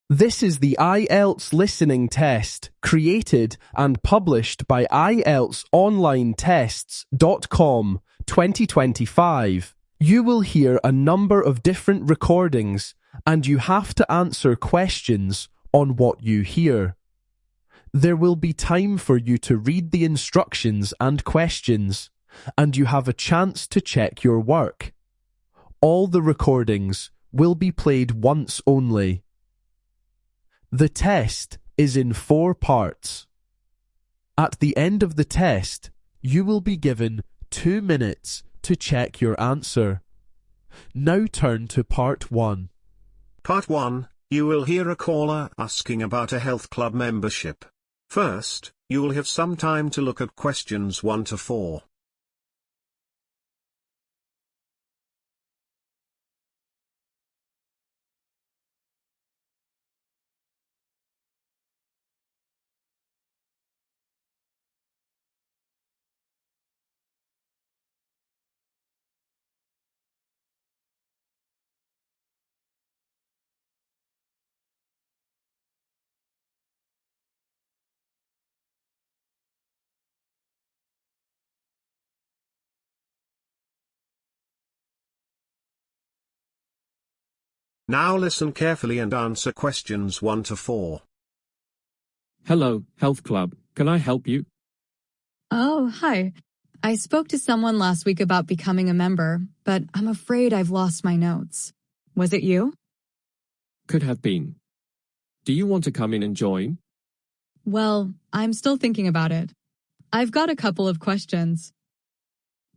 This is the IELTS listening test, created and published by IELTSonlinetests.com 2025. You will hear a number of different recordings, and you have to answer questions on what you hear. There will be time for you to read the instructions and questions, and you have a chance to check your work. All the recordings will be played once only. The test is in 4 parts. At the end of the test, you will be given 2 minutes to check your answer. Now turn to Part 1. Part 1, you will hear a caller asking about a health club membership. First, you will have some time to look at questions 1 to 4. Now listen carefully and answer questions 1 to 4. Hello, health club. Can I help you? Oh, hi. I spoke to someone last week about becoming a member, but I'm afraid I've lost my notes. Was it you? Could have been. Do you want to come in and join? Well, I'm still thinking about it. I've got a couple of questions.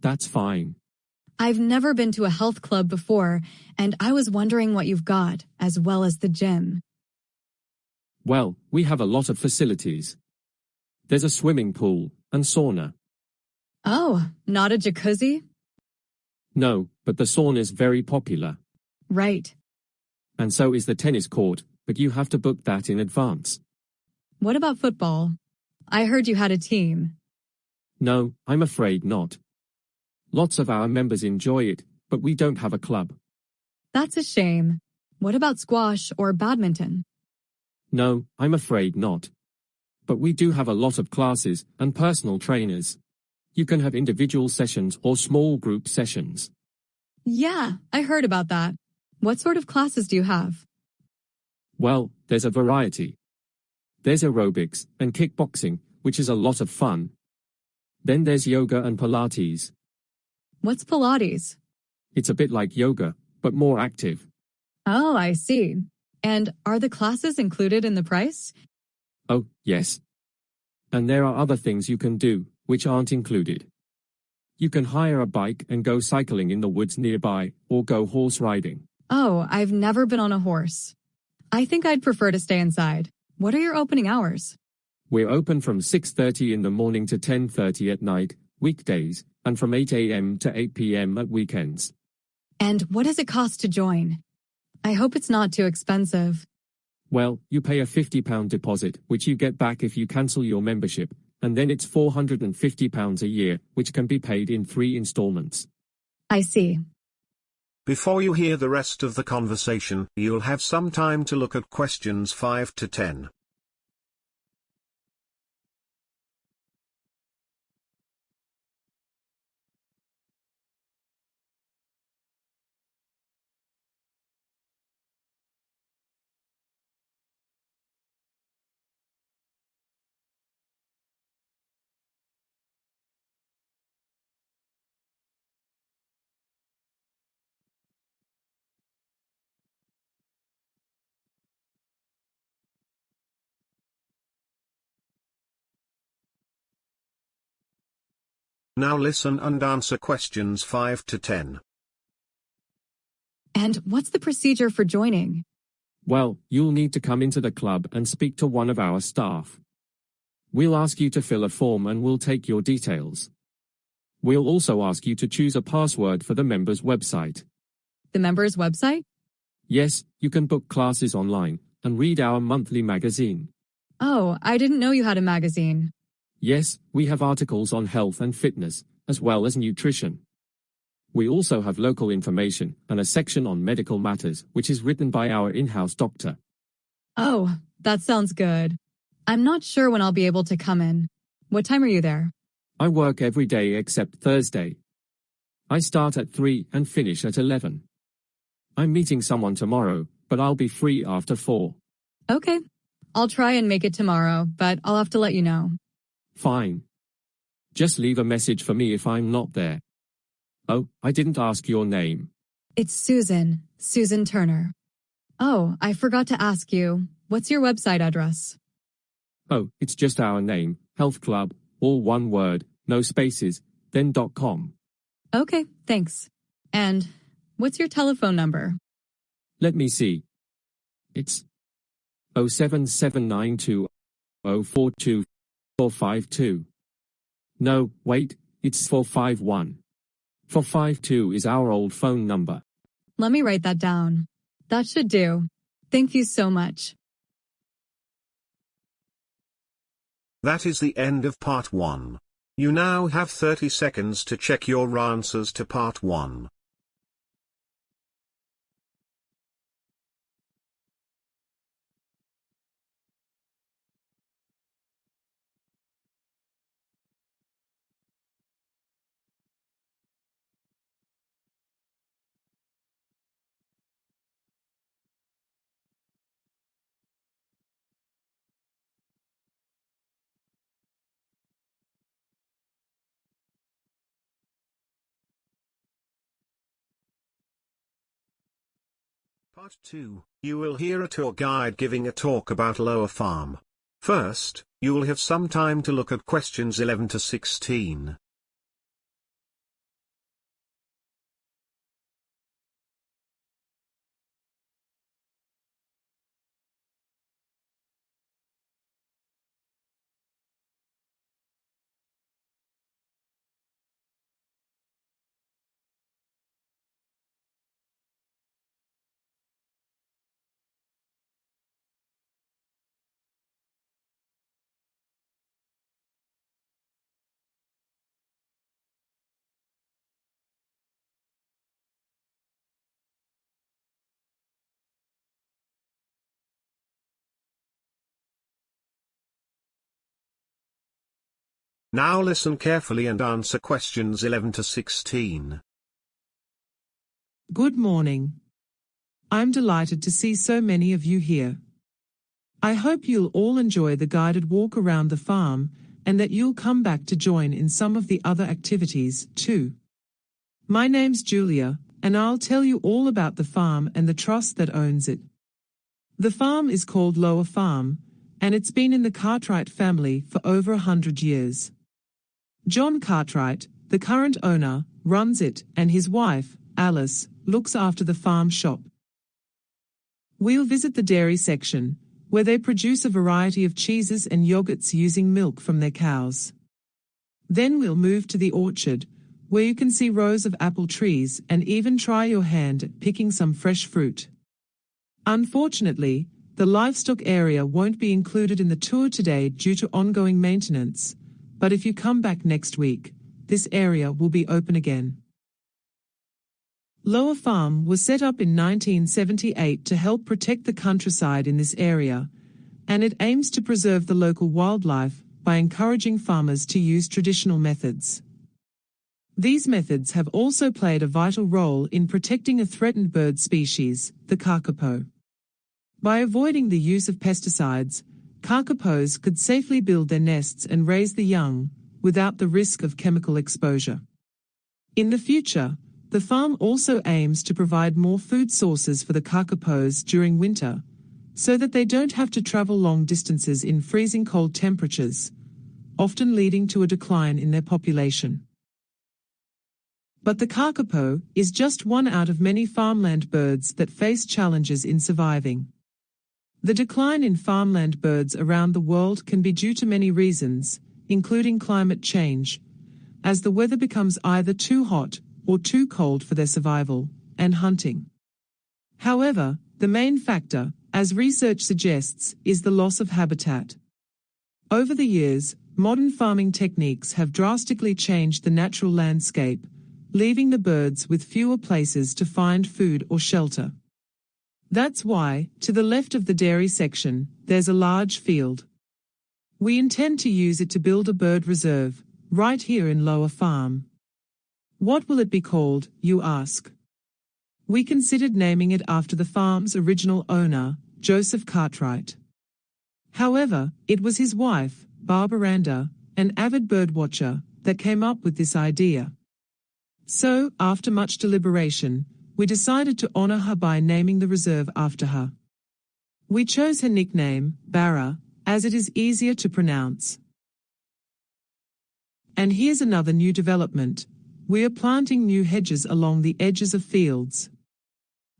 That's fine. I've never been to a health club before, and I was wondering what you've got, as well as the gym. Well, we have a lot of facilities. There's a swimming pool and sauna. Oh, not a jacuzzi? No, but the sauna is very popular. Right. And so is the tennis court, but you have to book that in advance. What about football? I heard you had a team. No, I'm afraid not. Lots of our members enjoy it, but we don't have a club. That's a shame. What about squash or badminton? No, I'm afraid not. But we do have a lot of classes and personal trainers. You can have individual sessions or small group sessions. Yeah, I heard about that. What sort of classes do you have? Well, there's a variety. There's aerobics and kickboxing, which is a lot of fun. Then there's yoga and Pilates. What's Pilates? It's a bit like yoga, but more active. Oh, I see. And are the classes included in the price? Oh, yes. And there are other things you can do, which aren't included. You can hire a bike and go cycling in the woods nearby, or go horse riding. Oh, I've never been on a horse. I think I'd prefer to stay inside. What are your opening hours? We're open from 6:30 in the morning to 10:30 at night, weekdays, and from 8 a.m. to 8 p.m. at weekends. And what does it cost to join? I hope it's not too expensive. Well, you pay a £50 deposit, which you get back if you cancel your membership, and then it's £450 a year, which can be paid in 3 installments. I see. Before you hear the rest of the conversation, you'll have some time to look at questions 5 to 10. Now listen and answer questions 5 to 10. And what's the procedure for joining? Well, you'll need to come into the club and speak to one of our staff. We'll ask you to fill a form and we'll take your details. We'll also ask you to choose a password for the members' website. The members' website? Yes, you can book classes online and read our monthly magazine. Oh, I didn't know you had a magazine. Yes, we have articles on health and fitness, as well as nutrition. We also have local information and a section on medical matters, which is written by our in-house doctor. Oh, that sounds good. I'm not sure when I'll be able to come in. What time are you there? I work every day except Thursday. I start at 3 and finish at 11. I'm meeting someone tomorrow, but I'll be free after 4. Okay. I'll try and make it tomorrow, but I'll have to let you know. Fine. Just leave a message for me if I'm not there. Oh, I didn't ask your name. It's Susan. Susan Turner. Oh, I forgot to ask you. What's your website address? Oh, it's just our name, Health Club, all one word, no spaces, then .com. Okay, thanks. And what's your telephone number? Let me see. It's 07792 042 452. No, wait, it's 451. 452 is our old phone number. Let me write that down. That should do. Thank you so much. That is the end of part 1. You now have 30 seconds to check your answers to part 1. Part 2, you will hear a tour guide giving a talk about Lower Farm. First, you will have some time to look at questions 11 to 16. Now listen carefully and answer questions 11 to 16. Good morning. I'm delighted to see so many of you here. I hope you'll all enjoy the guided walk around the farm, and that you'll come back to join in some of the other activities, too. My name's Julia, and I'll tell you all about the farm and the trust that owns it. The farm is called Lower Farm, and it's been in the Cartwright family for over 100 years. John Cartwright, the current owner, runs it, and his wife, Alice, looks after the farm shop. We'll visit the dairy section, where they produce a variety of cheeses and yogurts using milk from their cows. Then we'll move to the orchard, where you can see rows of apple trees and even try your hand at picking some fresh fruit. Unfortunately, the livestock area won't be included in the tour today due to ongoing maintenance, but if you come back next week, this area will be open again. Lower Farm was set up in 1978 to help protect the countryside in this area, and it aims to preserve the local wildlife by encouraging farmers to use traditional methods. These methods have also played a vital role in protecting a threatened bird species, the kakapo. By avoiding the use of pesticides, kakapos could safely build their nests and raise the young, without the risk of chemical exposure. In the future, the farm also aims to provide more food sources for the kakapos during winter, so that they don't have to travel long distances in freezing cold temperatures, often leading to a decline in their population. But the kakapo is just one out of many farmland birds that face challenges in surviving. The decline in farmland birds around the world can be due to many reasons, including climate change, as the weather becomes either too hot or too cold for their survival, and hunting. However, the main factor, as research suggests, is the loss of habitat. Over the years, modern farming techniques have drastically changed the natural landscape, leaving the birds with fewer places to find food or shelter. That's why, to the left of the dairy section, there's a large field. We intend to use it to build a bird reserve, right here in Lower Farm. What will it be called, you ask? We considered naming it after the farm's original owner, Joseph Cartwright. However, it was his wife, Barbara Randa, an avid birdwatcher, that came up with this idea. So, after much deliberation, we decided to honor her by naming the reserve after her. We chose her nickname, Barra, as it is easier to pronounce. And here's another new development. We are planting new hedges along the edges of fields.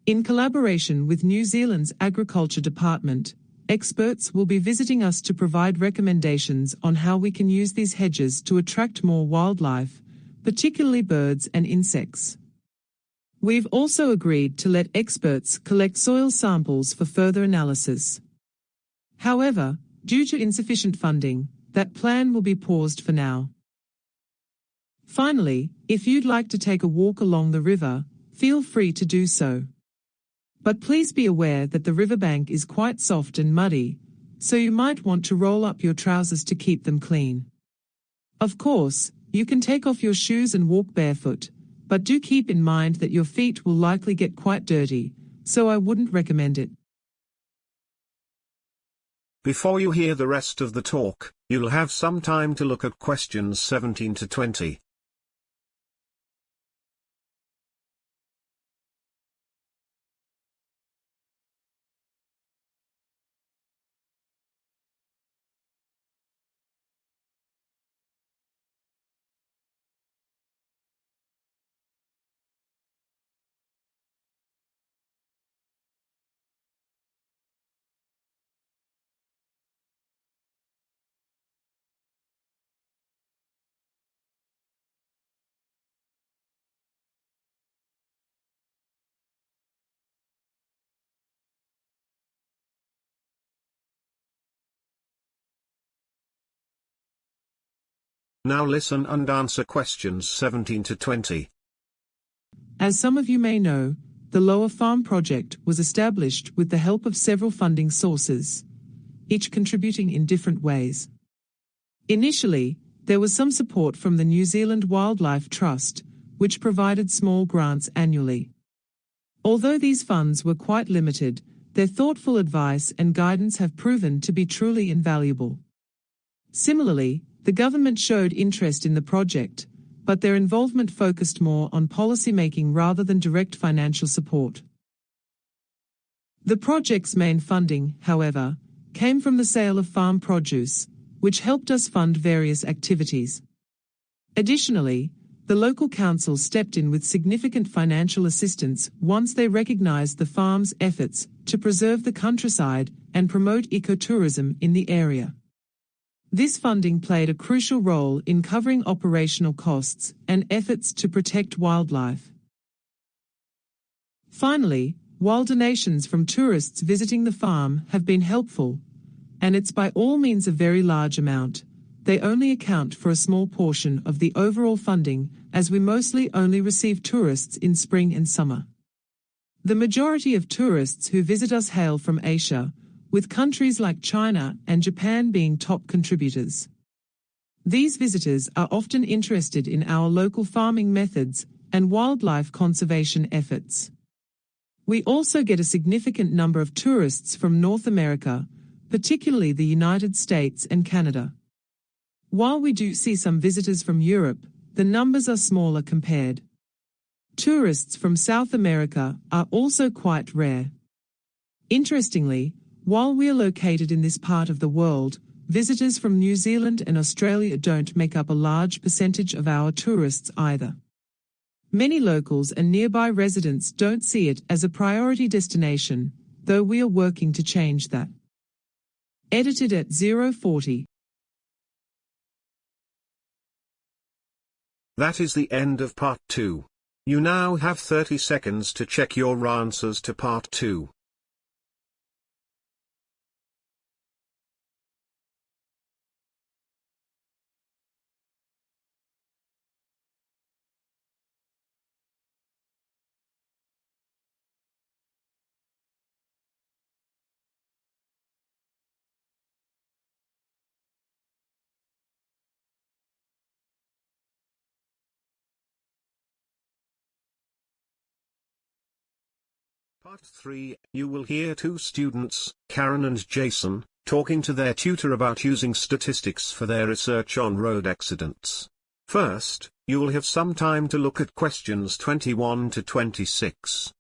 In collaboration with New Zealand's Agriculture Department, experts will be visiting us to provide recommendations on how we can use these hedges to attract more wildlife, particularly birds and insects. We've also agreed to let experts collect soil samples for further analysis. However, due to insufficient funding, that plan will be paused for now. Finally, if you'd like to take a walk along the river, feel free to do so. But please be aware that the riverbank is quite soft and muddy, so you might want to roll up your trousers to keep them clean. Of course, you can take off your shoes and walk barefoot, but do keep in mind that your feet will likely get quite dirty, so I wouldn't recommend it. Before you hear the rest of the talk, you'll have some time to look at questions 17 to 20. Now listen and answer questions 17 to 20. As some of you may know, the Lower Farm project was established with the help of several funding sources, each contributing in different ways. Initially, there was some support from the New Zealand Wildlife Trust, which provided small grants annually. Although these funds were quite limited, their thoughtful advice and guidance have proven to be truly invaluable. Similarly, the government showed interest in the project, but their involvement focused more on policymaking rather than direct financial support. The project's main funding, however, came from the sale of farm produce, which helped us fund various activities. Additionally, the local council stepped in with significant financial assistance once they recognized the farm's efforts to preserve the countryside and promote ecotourism in the area. This funding played a crucial role in covering operational costs and efforts to protect wildlife. Finally, while donations from tourists visiting the farm have been helpful, and it's by all means a very large amount, they only account for a small portion of the overall funding, as we mostly only receive tourists in spring and summer. The majority of tourists who visit us hail from Asia, with countries like China and Japan being top contributors. These visitors are often interested in our local farming methods and wildlife conservation efforts. We also get a significant number of tourists from North America, particularly the United States and Canada. While we do see some visitors from Europe, the numbers are smaller compared. Tourists from South America are also quite rare. Interestingly, while we are located in this part of the world, visitors from New Zealand and Australia don't make up a large percentage of our tourists either. Many locals and nearby residents don't see it as a priority destination, though we are working to change that. Edited at 0:40. That is the end of part 2. You now have 30 seconds to check your answers to part 2. Part 3, you will hear two students, Karen and Jason, talking to their tutor about using statistics for their research on road accidents. First, you will have some time to look at questions 21 to 26.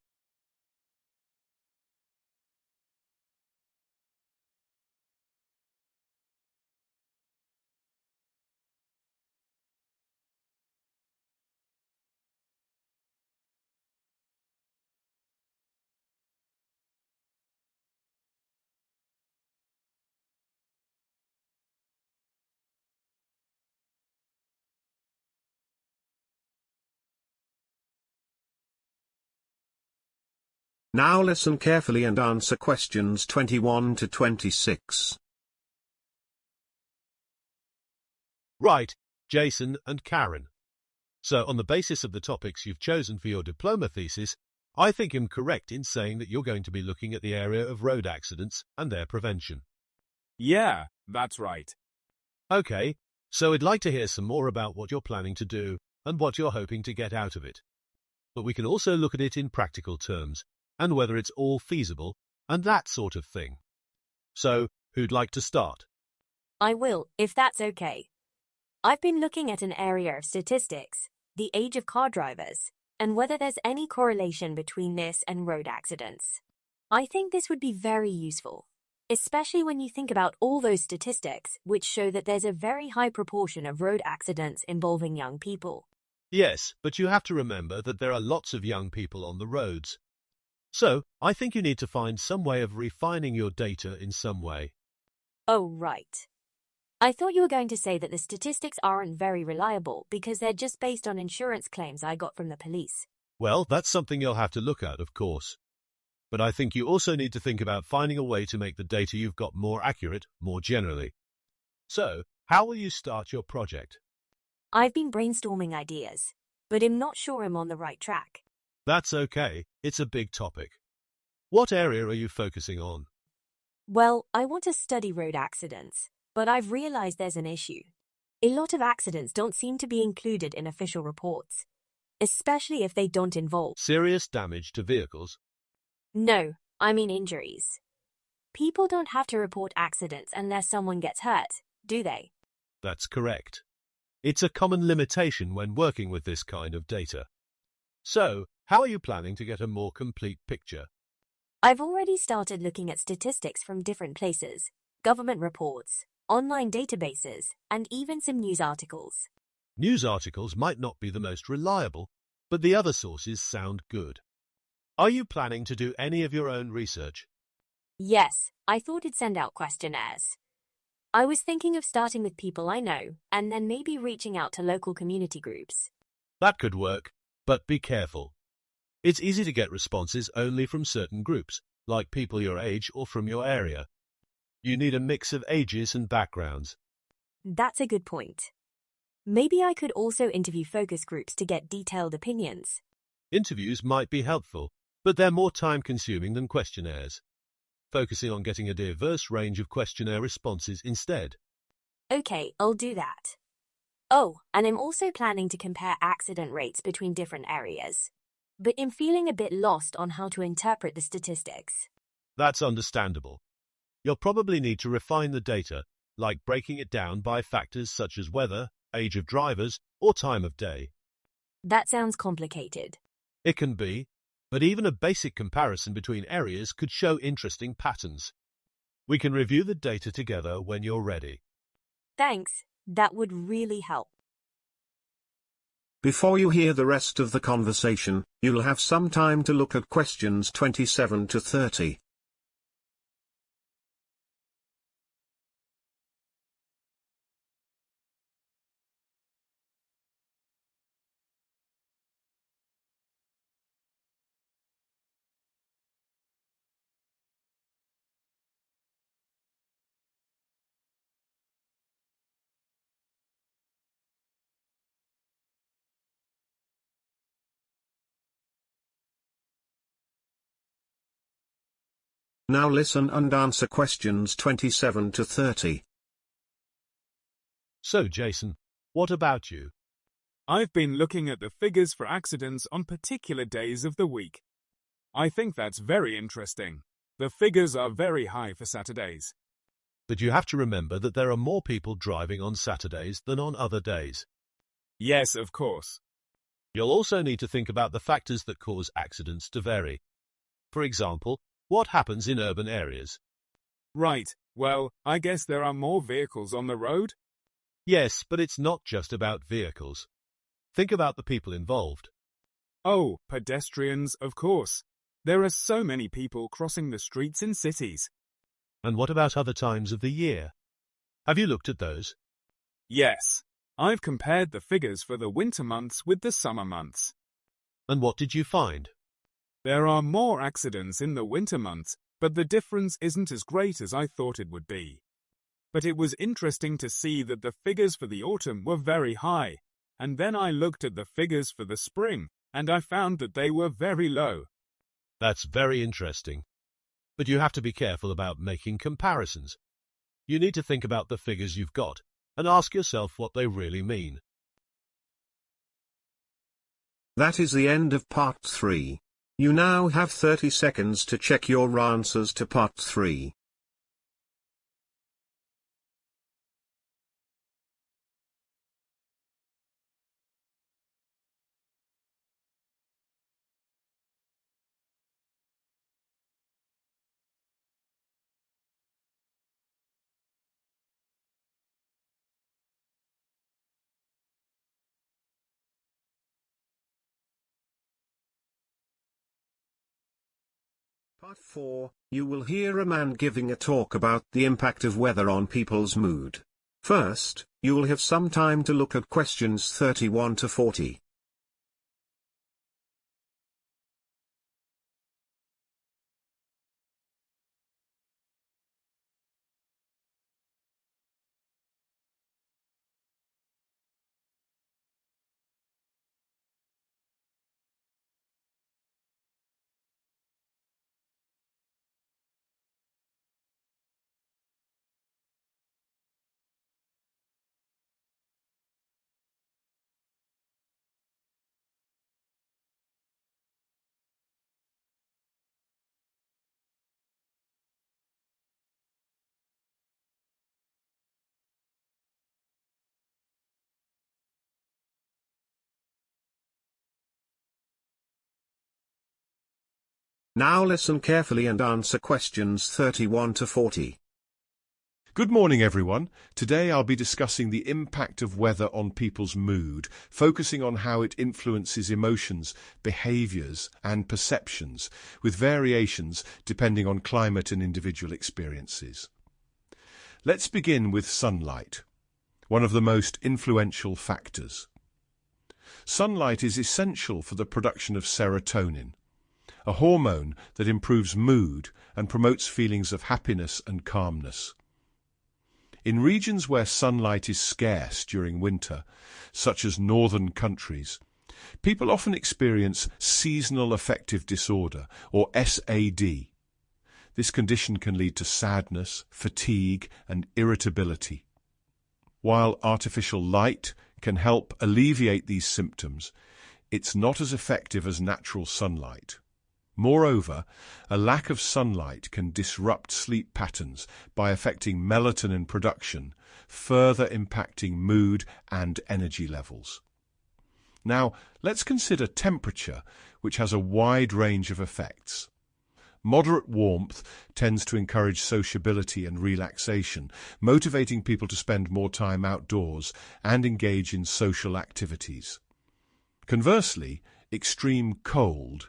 Now listen carefully and answer questions 21 to 26. Right, Jason and Karen. So on the basis of the topics you've chosen for your diploma thesis, I think I'm correct in saying that you're going to be looking at the area of road accidents and their prevention. Yeah, that's right. Okay, so I'd like to hear some more about what you're planning to do and what you're hoping to get out of it. But we can also look at it in practical terms, and whether it's all feasible, and that sort of thing. So, who'd like to start? I will, if that's okay. I've been looking at an area of statistics, the age of car drivers, and whether there's any correlation between this and road accidents. I think this would be very useful, especially when you think about all those statistics which show that there's a very high proportion of road accidents involving young people. Yes, but you have to remember that there are lots of young people on the roads. So, I think you need to find some way of refining your data in some way. Oh, right. I thought you were going to say that the statistics aren't very reliable because they're just based on insurance claims I got from the police. Well, that's something you'll have to look at, of course. But I think you also need to think about finding a way to make the data you've got more accurate, more generally. So, how will you start your project? I've been brainstorming ideas, but I'm not sure I'm on the right track. That's okay, it's a big topic. What area are you focusing on? Well, I want to study road accidents, but I've realized there's an issue. A lot of accidents don't seem to be included in official reports, especially if they don't involve Serious damage to vehicles? No, I mean injuries. People don't have to report accidents unless someone gets hurt, do they? That's correct. It's a common limitation when working with this kind of data. So, how are you planning to get a more complete picture? I've already started looking at statistics from different places, government reports, online databases, and even some news articles. News articles might not be the most reliable, but the other sources sound good. Are you planning to do any of your own research? Yes, I thought I'd send out questionnaires. I was thinking of starting with people I know, and then maybe reaching out to local community groups. That could work, but be careful. It's easy to get responses only from certain groups, like people your age or from your area. You need a mix of ages and backgrounds. That's a good point. Maybe I could also interview focus groups to get detailed opinions. Interviews might be helpful, but they're more time-consuming than questionnaires. Focusing on getting a diverse range of questionnaire responses instead. Okay, I'll do that. Oh, and I'm also planning to compare accident rates between different areas. But I'm feeling a bit lost on how to interpret the statistics. That's understandable. You'll probably need to refine the data, like breaking it down by factors such as weather, age of drivers, or time of day. That sounds complicated. It can be, but even a basic comparison between areas could show interesting patterns. We can review the data together when you're ready. Thanks, that would really help. Before you hear the rest of the conversation, you'll have some time to look at questions 27 to 30. Now listen and answer questions 27 to 30. So, Jason, what about you? I've been looking at the figures for accidents on particular days of the week. I think that's very interesting. The figures are very high for Saturdays. But you have to remember that there are more people driving on Saturdays than on other days. Yes, of course. You'll also need to think about the factors that cause accidents to vary. For example, what happens in urban areas? Right, well, I guess there are more vehicles on the road? Yes, but it's not just about vehicles. Think about the people involved. Oh, pedestrians, of course. There are so many people crossing the streets in cities. And what about other times of the year? Have you looked at those? Yes, I've compared the figures for the winter months with the summer months. And what did you find? There are more accidents in the winter months, but the difference isn't as great as I thought it would be. But it was interesting to see that the figures for the autumn were very high, and then I looked at the figures for the spring, and I found that they were very low. That's very interesting. But you have to be careful about making comparisons. You need to think about the figures you've got and ask yourself what they really mean. That is the end of part 3. You now have 30 seconds to check your answers to part 3. Part 4, you will hear a man giving a talk about the impact of weather on people's mood. First, you will have some time to look at questions 31 to 40. Now listen carefully and answer questions 31 to 40. Good morning, everyone. Today I'll be discussing the impact of weather on people's mood, focusing on how it influences emotions, behaviors, and perceptions, with variations depending on climate and individual experiences. Let's begin with sunlight, one of the most influential factors. Sunlight is essential for the production of serotonin, a hormone that improves mood and promotes feelings of happiness and calmness. In regions where sunlight is scarce during winter, such as northern countries, people often experience seasonal affective disorder, or SAD. This condition can lead to sadness, fatigue, and irritability. While artificial light can help alleviate these symptoms, it's not as effective as natural sunlight. Moreover, a lack of sunlight can disrupt sleep patterns by affecting melatonin production, further impacting mood and energy levels. Now, let's consider temperature, which has a wide range of effects. Moderate warmth tends to encourage sociability and relaxation, motivating people to spend more time outdoors and engage in social activities. Conversely, extreme cold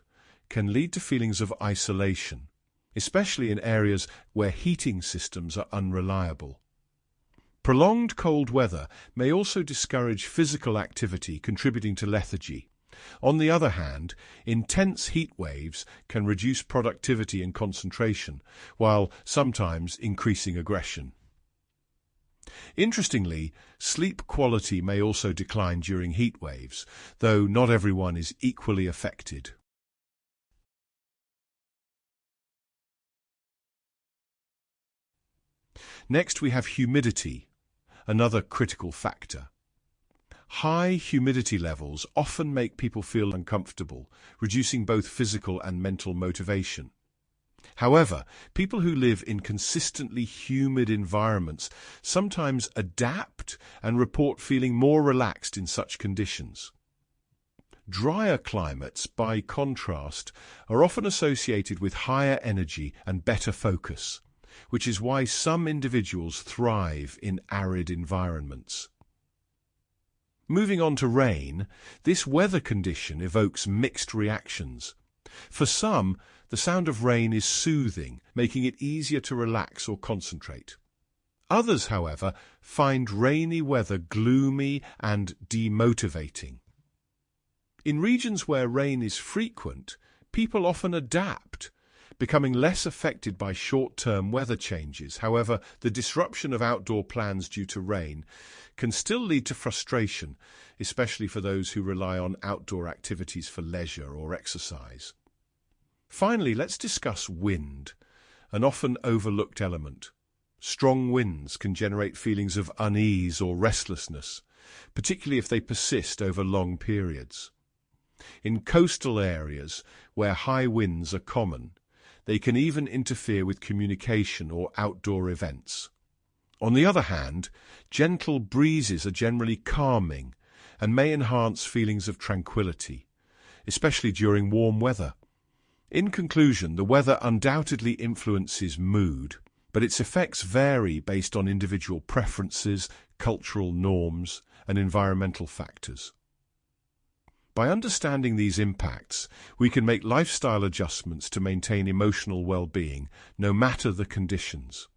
can lead to feelings of isolation, especially in areas where heating systems are unreliable. Prolonged cold weather may also discourage physical activity, contributing to lethargy. On the other hand, intense heat waves can reduce productivity and concentration, while sometimes increasing aggression. Interestingly, sleep quality may also decline during heat waves, though not everyone is equally affected. Next, we have humidity, another critical factor. High humidity levels often make people feel uncomfortable, reducing both physical and mental motivation. However, people who live in consistently humid environments sometimes adapt and report feeling more relaxed in such conditions. Drier climates, by contrast, are often associated with higher energy and better focus, which is why some individuals thrive in arid environments. Moving on to rain, this weather condition evokes mixed reactions. For some, the sound of rain is soothing, making it easier to relax or concentrate. Others, however, find rainy weather gloomy and demotivating. In regions where rain is frequent, people often adapt, becoming less affected by short-term weather changes. However, the disruption of outdoor plans due to rain can still lead to frustration, especially for those who rely on outdoor activities for leisure or exercise. Finally, let's discuss wind, an often overlooked element. Strong winds can generate feelings of unease or restlessness, particularly if they persist over long periods. In coastal areas where high winds are common, they can even interfere with communication or outdoor events. On the other hand, gentle breezes are generally calming and may enhance feelings of tranquility, especially during warm weather. In conclusion, the weather undoubtedly influences mood, but its effects vary based on individual preferences, cultural norms, and environmental factors. By understanding these impacts, we can make lifestyle adjustments to maintain emotional well-being, no matter the conditions.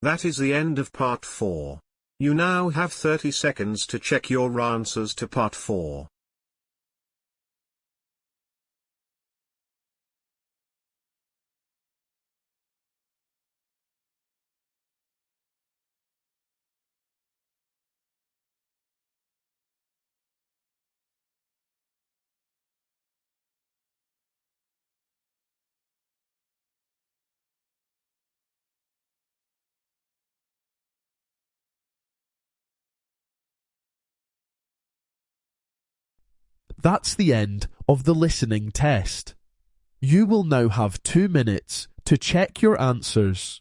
That is the end of part 4. You now have 30 seconds to check your answers to part 4. That's the end of the listening test. You will now have 2 minutes to check your answers.